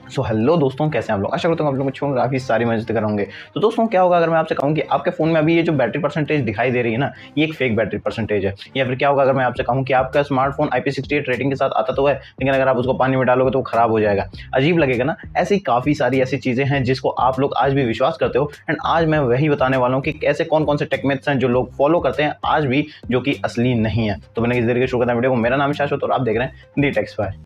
Hello दोस्तों, कैसे हैं आप लोग। आशा करता हूँ आप लोग अच्छे होंगे, काफ़ी सारी मजें कर होंगे। तो दोस्तों क्या होगा अगर मैं आपसे कहूँ कि आपके फ़ोन में अभी ये जो बैटरी परसेंटेज दिखाई दे रही है ना, ये एक फेक बैटरी परसेंटेज है। या फिर क्या होगा अगर मैं आपसे कहूँ कि आपका स्मार्टफोन IP68 रेटिंग के साथ आता तो है, लेकिन अगर आप उसको पानी में डालोगे तो वो खराब हो जाएगा। अजीब लगेगा ना। ऐसी काफ़ी सारी ऐसी चीज़ें हैं जिसको आप लोग आज भी विश्वास करते हो, एंड आज मैं वही बताने वाला हूँ कि ऐसे कौन कौन से टेक मिथ्स हैं जो लोग फॉलो करते हैं आज भी, जो कि असली नहीं है। तो मैंने किस तरीके शुरू करता है वीडियो को। मेरा नाम है शाश्वत और आप देख रहे हैं दी टेक्सपायर।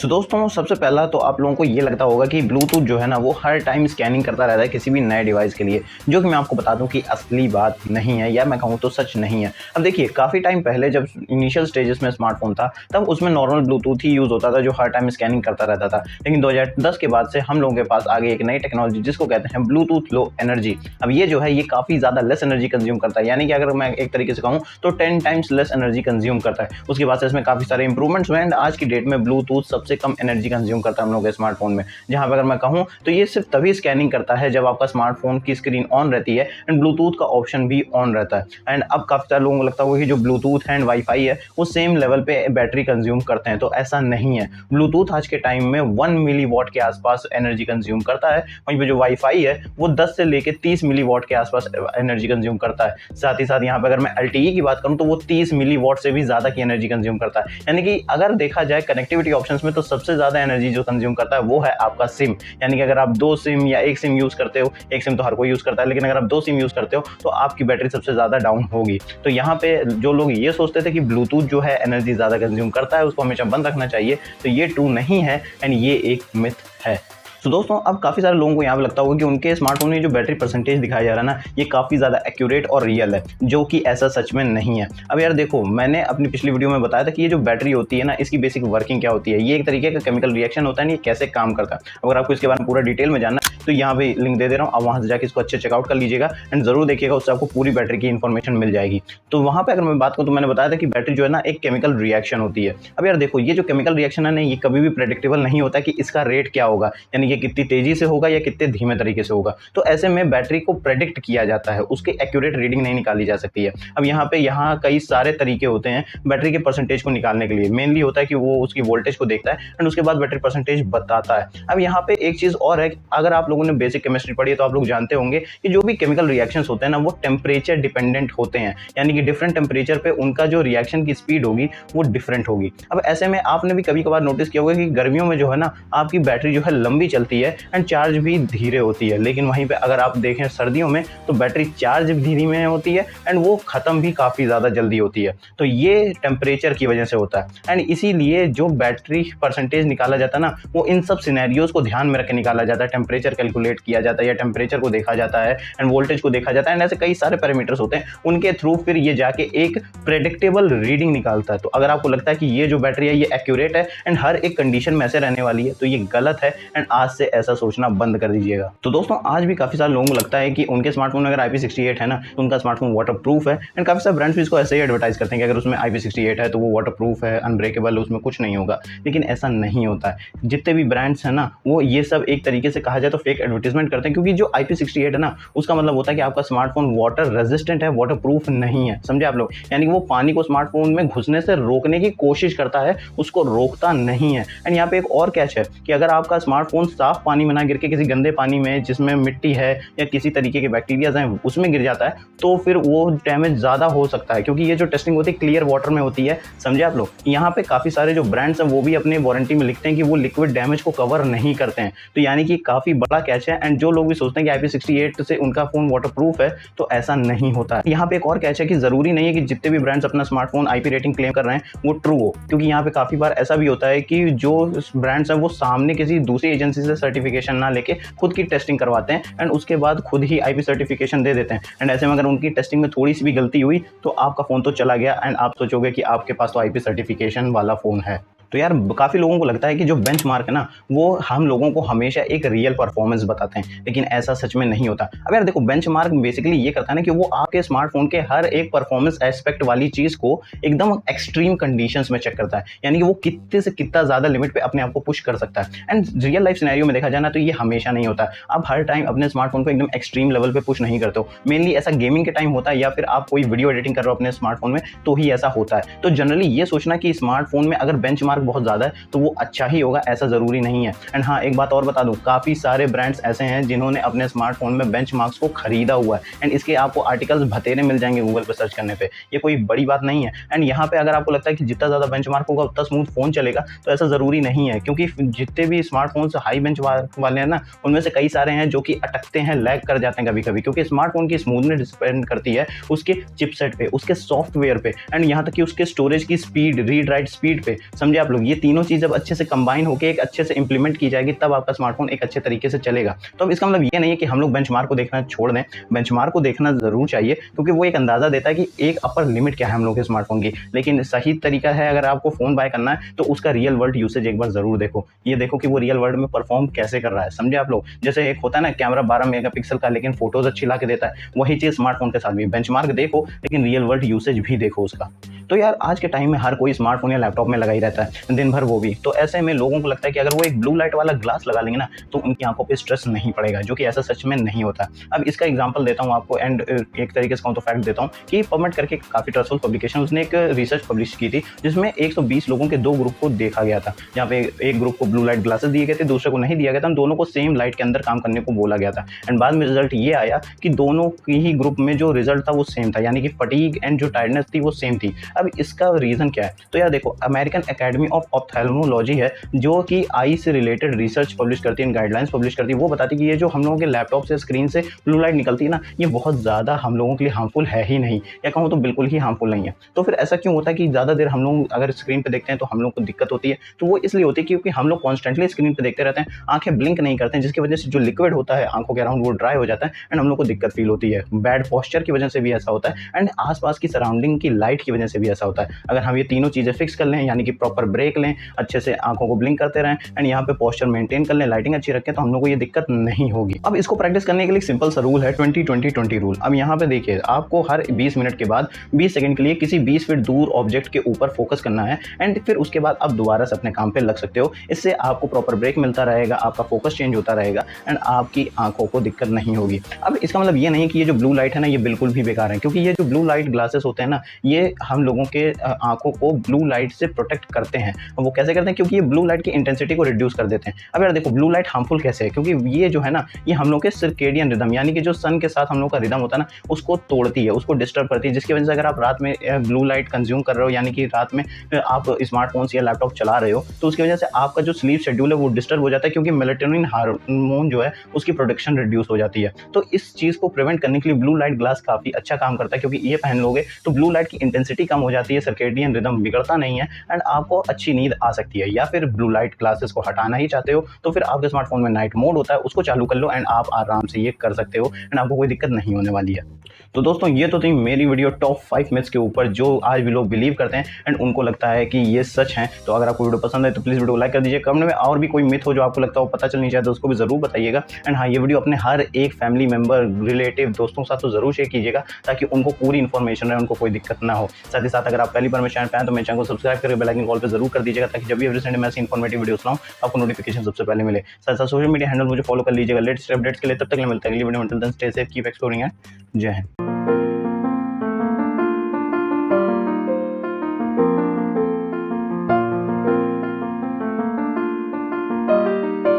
दोस्तों सबसे पहला तो आप लोगों को ये लगता होगा कि ब्लूटूथ जो है ना वो हर टाइम स्कैनिंग करता रहता है किसी भी नए डिवाइस के लिए, जो कि मैं आपको बता दूं कि असली बात नहीं है, या मैं कहूँ तो सच नहीं है। अब देखिए, काफ़ी टाइम पहले जब इनिशियल स्टेजेस में स्मार्टफोन था तब उसमें नॉर्मल ब्लूटूथ ही यूज़ होता था जो हर टाइम स्कैनिंग करता रहता था। लेकिन 2010 के बाद से हम लोगों के पास आ गई एक नई टेक्नोलॉजी जिसको कहते हैं ब्लूटूथ लो एनर्जी। अब ये जो है ये काफ़ी ज़्यादा लेस एनर्जी कंज्यूम करता है, यानी कि अगर मैं एक तरीके से कहूँ तो 10 टाइम्स लेस एनर्जी कंज्यूम करता है। उसके बाद से इसमें काफ़ी सारे इंप्रूवमेंट्स हुए एंड आज की डेट में ब्लूटूथ सबसे कम एनर्जी कंज्यूम करता है हम लोग के स्मार्टफोन में। जहां पर अगर मैं कहूं तो ये सिर्फ तभी स्कैनिंग करता है जब आपका स्मार्टफोन की स्क्रीन ऑन रहती है एंड ब्लूटूथ का ऑप्शन भी ऑन रहता है। एंड अब काफी सारे लोगों को लगता होगा कि जो ब्लूटूथ है एंड वाईफाई है वो सेम लेवल पे बैटरी कंज्यूम करते हैं, तो ऐसा नहीं है। ब्लूटूथ आज के टाइम में 1 मिली वॉट के आसपास एनर्जी कंज्यूम करता है, वहीं पे जो वाईफाई है वो 10 से लेकर 30 मिली वॉट के आसपास एनर्जी कंज्यूम करता है। साथ ही साथ यहाँ पे अगर मैं LTE की बात करूँ तो वो 30 मिली वॉट से भी ज्यादा की एनर्जी कंज्यूम करता है। यानी कि अगर देखा जाए कनेक्टिविटी ऑप्शंस में तो सबसे ज्यादा एनर्जी जो कंज्यूम करता है वो है आपका सिम। यानी कि अगर आप 2 सिम या 1 सिम यूज करते हो, 1 सिम तो हर कोई यूज करता है, लेकिन अगर आप 2 सिम यूज करते हो तो आपकी बैटरी सबसे ज्यादा डाउन होगी। तो यहाँ पे जो लोग ये सोचते थे कि ब्लूटूथ जो है एनर्जी ज्यादा कंज्यूम करता है, उसको हमेशा बंद रखना चाहिए, तो ये ट्रू नहीं है एंड ये एक मिथ है। तो दोस्तों अब काफ़ी सारे लोगों को यहाँ पे लगता होगा कि उनके स्मार्टफोन में जो बैटरी परसेंटेज दिखाया जा रहा है ना, ये काफ़ी ज़्यादा एक्यूरेट और रियल है, जो कि ऐसा सच में नहीं है। अब यार देखो, मैंने अपनी पिछली वीडियो में बताया था कि ये जो बैटरी होती है ना, इसकी बेसिक वर्किंग क्या होती है। ये एक तरीके का केमिकल रिएक्शन होता है, ये कैसे काम करता है। अगर आपको इसके बारे में पूरा डिटेल में जानना तो यहाँ पे लिंक दे रहा हूँ, आप वहाँ से जाकर इसको अच्छे चेकआउट कर लीजिएगा एंड जरूर देखिएगा, उससे आपको पूरी बैटरी की इन्फॉर्मेशन मिल जाएगी। तो वहाँ पे अगर मैं बात करूँ तो मैंने बताया था कि बैटरी जो है ना एक केमिकल रिएक्शन होती है। अब यार देखो, ये जो केमिकल रिएक्शन है ना, ये कभी भी प्रेडिक्टेबल नहीं होता कि इसका रेट क्या होगा, यानी कि कितनी तेजी से होगा या कितने धीमे तरीके से होगा। तो ऐसे में बैटरी को प्रेडिक्ट किया जाता है, उसकी एक्यूरेट रीडिंग नहीं निकाली जा सकती है। अब यहाँ कई सारे तरीके होते हैं बैटरी के परसेंटेज को निकालने के लिए। मेनली होता है कि वो उसकी वोल्टेज को देखता है एंड उसके बाद बैटरी परसेंटेज बताता है। अब यहाँ पे एक चीज और है, अगर आप लोगों ने बेसिक केमिस्ट्री पढ़ी है तो आप लोग जानते होंगे कि जो भी केमिकल रिएक्शंस होते हैं ना, वो टेम्परेचर डिपेंडेंट होते हैं, यानी कि डिफरेंट टेम्परेचर पे उनका जो रिएक्शन की स्पीड होगी वो डिफरेंट होगी। अब ऐसे में आपने भी कभी कभार नोटिस किया होगा कि गर्मियों में जो है ना आपकी बैटरी जो है लंबी चलती है एंड चार्ज भी धीरे होती है, लेकिन वहीं पे अगर आप देखें सर्दियों में तो बैटरी चार्ज भी धीरे में होती है एंड वो खत्म भी काफ़ी ज़्यादा जल्दी होती है। तो ये टेम्परेचर की वजह से होता है एंड इसीलिए जो बैटरी परसेंटेज निकाला जाता है ना, वो इन सब सिनेरियोज को ध्यान में रख के निकाला जाता है। टेम्परेचर कैलकुलेट किया जाता है या टेम्परेचर को देखा जाता है एंड वोल्टेज को देखा जाता है एंड ऐसे कई सारे पैरामीटर्स होते हैं, उनके थ्रू फिर ये जाके एक प्रेडिक्टेबल रीडिंग निकालता है। तो अगर आपको लगता है कि ये जो बैटरी है ये एक्यूरेट है एंड हर एक कंडीशन में ऐसे रहने वाली है, तो ये गलत है एंड आज से ऐसा सोचना बंद कर दीजिएगा। तो दोस्तों आज भी काफी सारे लोगों को लगता है कि उनके स्मार्टफोन में अगर IP68 है ना तो उनका स्मार्टफोन वाटर प्रूफ है एंड काफी सारे ब्रांड्स भी इसको ऐसे ही एडवर्टाइज करते हैं कि अगर उसमें IP68 है तो वो वाटर प्रूफ है, अनब्रेकेबल, उसमें कुछ नहीं होगा। लेकिन ऐसा नहीं होता है। जितने भी ब्रांड्स हैं ना वो ये सब एक तरीके से कहा जाए तो फेक एडवर्टीजमेंट करते हैं, क्योंकि जो IP68 है ना उसका मतलब होता है कि आपका स्मार्टफोन वाटर रेजिस्टेंट है, वाटर प्रूफ नहीं है। समझे आप लोग, यानी कि वो पानी को स्मार्टफोन में घुसने से रोकने की कोशिश करता है, उसको रोकता नहीं है। एंड यहाँ पे एक और कैच है कि अगर आपका स्मार्टफोन साफ पानी में ना गिर के किसी गंदे पानी में जिसमें मिट्टी है या किसी तरीके के बैक्टीरियाज हैं उसमें गिर जाता है तो फिर वो डैमेज ज़्यादा हो सकता है, क्योंकि ये जो टेस्टिंग होती है क्लियर वाटर में होती है। समझे आप लोग, यहाँ पे काफ़ी सारे जो ब्रांड्स हैं वो भी अपने वारंटी में लिखते हैं कि वो लिक्विड डैमेज को कवर नहीं करते हैं। तो यानी कि काफ़ी बड़ा कैच है एंड जो लोग भी सोचते हैं कि IP68 से उनका फ़ोन वाटर प्रूफ है, तो ऐसा नहीं होता है। यहाँ पे एक और कैच है कि ज़रूरी नहीं है कि जितने भी ब्रांड्स अपना स्मार्टफोन IP रेटिंग क्लेम कर रहे हैं वो ट्रू हो, क्योंकि यहाँ पे काफ़ी बार ऐसा भी होता है कि जो ब्रांड्स हैं वो सामने किसी दूसरी एजेंसी से सर्टिफिकेशन ना लेके खुद की टेस्टिंग करवाते हैं एंड उसके बाद खुद ही IP सर्टिफिकेशन दे देते हैं। एंड ऐसे में अगर उनकी टेस्टिंग में थोड़ी सी भी गलती हुई तो आपका फ़ोन तो चला गया एंड आप सोचोगे कि आपके पास तो IP सर्टिफिकेशन वाला फ़ोन है। तो यार काफ़ी लोगों को लगता है कि जो बेंचमार्क है ना वो हम लोगों को हमेशा एक रियल परफॉर्मेंस बताते हैं, लेकिन ऐसा सच में नहीं होता। अब यार देखो बेंचमार्क बेसिकली ये करता है ना कि वो आपके स्मार्टफोन के हर एक परफॉर्मेंस एस्पेक्ट वाली चीज़ को एकदम एक्सट्रीम कंडीशंस में चेक करता है, यानी कि वो कितने से कितना ज़्यादा लिमिट पे अपने आप को पुश कर सकता है। एंड रियल लाइफ सिनेरियो में देखा जाए ना तो ये हमेशा नहीं होता। आप हर टाइम अपने स्मार्टफोन को एकदम एक्सट्रीम लेवल पे पुश नहीं करते हो। मेनली ऐसा गेमिंग के टाइम होता है या फिर आप कोई वीडियो एडिटिंग कर रहे हो अपने स्मार्टफोन में तो ही ऐसा होता है। तो जनरली ये सोचना कि स्मार्टफोन में अगर बेंचमार्क बहुत ज़्यादा है तो वो अच्छा ही होगा ऐसा ज़रूरी नहीं है। एंड हाँ, एक बात और बता दूँ, काफ़ी सारे ब्रांड्स ऐसे हैं जिन्होंने अपने स्मार्टफोन में बेंचमार्क्स को खरीदा हुआ है एंड इसके आपको आर्टिकल्स भतेरे मिल जाएंगे गूगल पर सर्च करने पे। ये कोई बड़ी बात नहीं है। एंड यहाँ पे अगर आपको लगता है कि जितना ज़्यादा बेंचमार्क होगा उतना स्मूथ फ़ोन चलेगा तो ऐसा ज़रूरी नहीं है, क्योंकि जितने भी स्मार्टफोन्स हाई बेंचमार्क वाले हैं ना उनमें से कई सारे हैं जो कि अटकते हैं, लैग कर जाते हैं कभी कभी, क्योंकि स्मार्टफोन की स्मूथनेस डिपेंड करती है उसके चिपसेट पे, उसके सॉफ्टवेयर पे एंड यहाँ तक कि उसके स्टोरेज की स्पीड, रीड राइट स्पीड पे। समझे आप लोग, ये तीनों चीज़ जब अच्छे से कंबाइन होकर एक अच्छे से इंप्लीमेंट की जाएगी तब आपका स्मार्टफोन एक अच्छे तरीके से चलेगा। तो अब इसका मतलब ये नहीं है कि हम लोग बेंचमार्क को देखना छोड़ दें, बेंचमार्क को देखना जरूर चाहिए क्योंकि वो एक अंदाजा देता है कि एक अपर लिमिट क्या है हम लोग के स्मार्टफोन की। लेकिन सही तरीका है अगर आपको फोन बाय करना है तो उसका रियल वर्ल्ड यूसेज एक बार जरूर देखो, ये देखो कि वो रियल वर्ल्ड में परफॉर्म कैसे कर रहा है। समझे आप लोग, जैसे एक होता है ना कैमरा 12 मेगापिक्सल का लेकिन फोटोज अच्छी ला के देता है, वही चीज स्मार्टफोन के साथ भी। बेंचमार्क देखो लेकिन रियल वर्ल्ड यूसेज भी देखो उसका। तो यार आज के टाइम में हर कोई स्मार्टफोन या लैपटॉप में लगा ही रहता है दिन भर, वो भी। तो ऐसे में लोगों को लगता है कि अगर वो एक ब्लू लाइट वाला ग्लास लगा लेंगे ना तो उनकी आंखों पे स्ट्रेस नहीं पड़ेगा, जो कि ऐसा सच में नहीं होता। अब इसका एग्जांपल देता हूँ आपको एंड एक तरीके से कहूँ तो फैक्ट देता हूँ कि पबमेड करके काफी ट्रस्टफुल पब्लिकेशन, उसने एक रिसर्च पब्लिश की थी जिसमें 120 लोगों के 2 ग्रुप को देखा गया था, जहाँ पे एक ग्रुप को ब्लू लाइट ग्लासेस दिए गए थे, दूसरे को नहीं दिया गया था। दोनों को सेम लाइट के अंदर काम करने को बोला गया था एंड बाद में रिजल्ट ये आया कि दोनों की ही ग्रुप में जो रिजल्ट था वो सेम था, यानी कि फटीग एंड जो टायर्डनेस थी वो सेम थी। अब इसका रीजन क्या है? तो यार देखो, अमेरिकन एकेडमी ऑफ ऑप्थेल्मोलॉजी है जो कि आई से रिलेटेड रिसर्च पब्लिश करती है, गाइडलाइंस पब्लिश करती है। वो बताती है कि ये जो हम लोगों के लैपटॉप से स्क्रीन से ब्लू लाइट निकलती है ना, ये बहुत ज़्यादा हम लोगों के लिए हार्मफुल है ही नहीं, या कहूँ तो बिल्कुल ही हार्मफुल नहीं है। तो फिर ऐसा क्यों होता है कि ज़्यादा देर हम लोग अगर स्क्रीन पर देखते हैं तो हम लोग को दिक्कत होती है? तो वो इसलिए होती है क्योंकि हम लोग कॉन्स्टेंटली स्क्रीन पर देखते रहते हैं, आंखें ब्लिंक नहीं करते हैं, जिसकी वजह से जो लिक्विड होता है आंखों के अराउंड वो ड्राई हो जाता है एंड हम लोग को दिक्कत फील होती है। बैड पोस्चर की वजह से भी ऐसा होता है एंड आसपास की सराउंडिंग की लाइट की वजह से भी ऐसा होता है। अगर हम ये तीनों चीज़ें फिक्स कर लें, यानी कि प्रॉपर ब्रेक लें, अच्छे से आंखों को ब्लिंक करते रहें एंड यहाँ पे पोस्चर मेंटेन कर लें, लाइटिंग अच्छी रखें, तो हम लोग को ये दिक्कत नहीं होगी। अब इसको प्रैक्टिस करने के लिए सिंपल सा रूल है 20-20-20 रूल। अब यहाँ पे देखिए, आपको हर 20 मिनट के बाद 20 सेकंड के लिए किसी 20 फीट दूर ऑब्जेक्ट के ऊपर फोकस करना है एंड फिर उसके बाद आप दोबारा से अपने काम पे लग सकते हो। इससे आपको प्रॉपर ब्रेक मिलता रहेगा, आपका फोकस चेंज होता रहेगा एंड आपकी आंखों को दिक्कत नहीं होगी। अब इसका मतलब ये नहीं कि ये जो ब्लू लाइट है ना ये बिल्कुल भी बेकार है, क्योंकि ये जो ब्लू लाइट ग्लासेस होते हैं ना ये हम लोगों के आंखों को ब्लू लाइट से प्रोटेक्ट करते हैं। वो कैसे करते हैं? क्योंकि ये ब्लू लाइट की इंटेंसिटी को रिड्यूस कर देते हैं। अब यार देखो, ब्लू लाइट हार्मफुल कैसे है? क्योंकि ये जो है ना ये हम लोग के सर्केडियन रिदम, यानी कि जो सन के साथ हम लोग का रिदम होता है ना उसको तोड़ती है, उसको डिस्टर्ब करती है, जिसकी वजह से अगर आप रात में ब्लू लाइट कंज्यूम कर रहे हो, यानी कि रात में आप स्मार्टफोन या लैपटॉप चला रहे हो, तो उसकी वजह से आपका जो स्लीप शेड्यूल है वो डिस्टर्ब हो जाता है, क्योंकि मेलेटोनिन हार्मोन जो है उसकी प्रोडक्शन रिड्यूस हो जाती है। तो इस चीज़ को प्रिवेंट करने के लिए ब्लू लाइट ग्लास काफ़ी अच्छा काम करता है, क्योंकि ये पहन लोगे तो ब्लू लाइट की इंटेंसिटी कम हो जाती है, सर्केडियन रिदम बिगड़ता नहीं है एंड आपको अच्छी नींद आ सकती है। या फिर ब्लू लाइट ग्लासेस को हटाना ही चाहते हो तो फिर आपके स्मार्टफोन में नाइट मोड होता है, उसको चालू कर लो एंड आप आराम से ये कर सकते हो एंड आपको कोई दिक्कत नहीं होने वाली है। तो दोस्तों ये तो थी मेरी वीडियो टॉप 5 मिथ्स के ऊपर जो आज भी लोग बिलीव करते हैं एंड उनको लगता है कि ये सच है। तो अगर आपको वीडियो पसंद है तो प्लीज़ वीडियो लाइक कर दीजिए। कमेंट में और भी कोई मिथ हो जो आपको लगता हो पता चलनी चाहिए तो उसको भी ज़रूर बताइएगा। एंड हाँ, ये वीडियो अपने हर एक फैमिली मेंबर, रिलेटिव, दोस्तों के साथ तो ज़रूर शेयर कीजिएगा ताकि उनको पूरी इन्फॉर्मेशन रहे, उनको कोई दिक्कत ना हो। साथ ही साथ अगर आप पहली बार मेरे चैनल पे आए तो मेरे चैनल को सब्सक्राइब करके बेल आइकन कॉल पे जरूर कर दीजिएगा ताकि जब भी एवरी संडे मैं ऐसी इन्फॉर्मेटिव वीडियोस लाऊं आपको नोटिफिकेशन सबसे पहले मिले। साथ साथ सोशल मीडिया हैंडल मुझे फॉलो कर लीजिएगा लेटेस्ट अपडेट्स के लिए। तब तक मिलता है अगली वीडियो में। Till then stay safe, keep exploring and Jai Hind.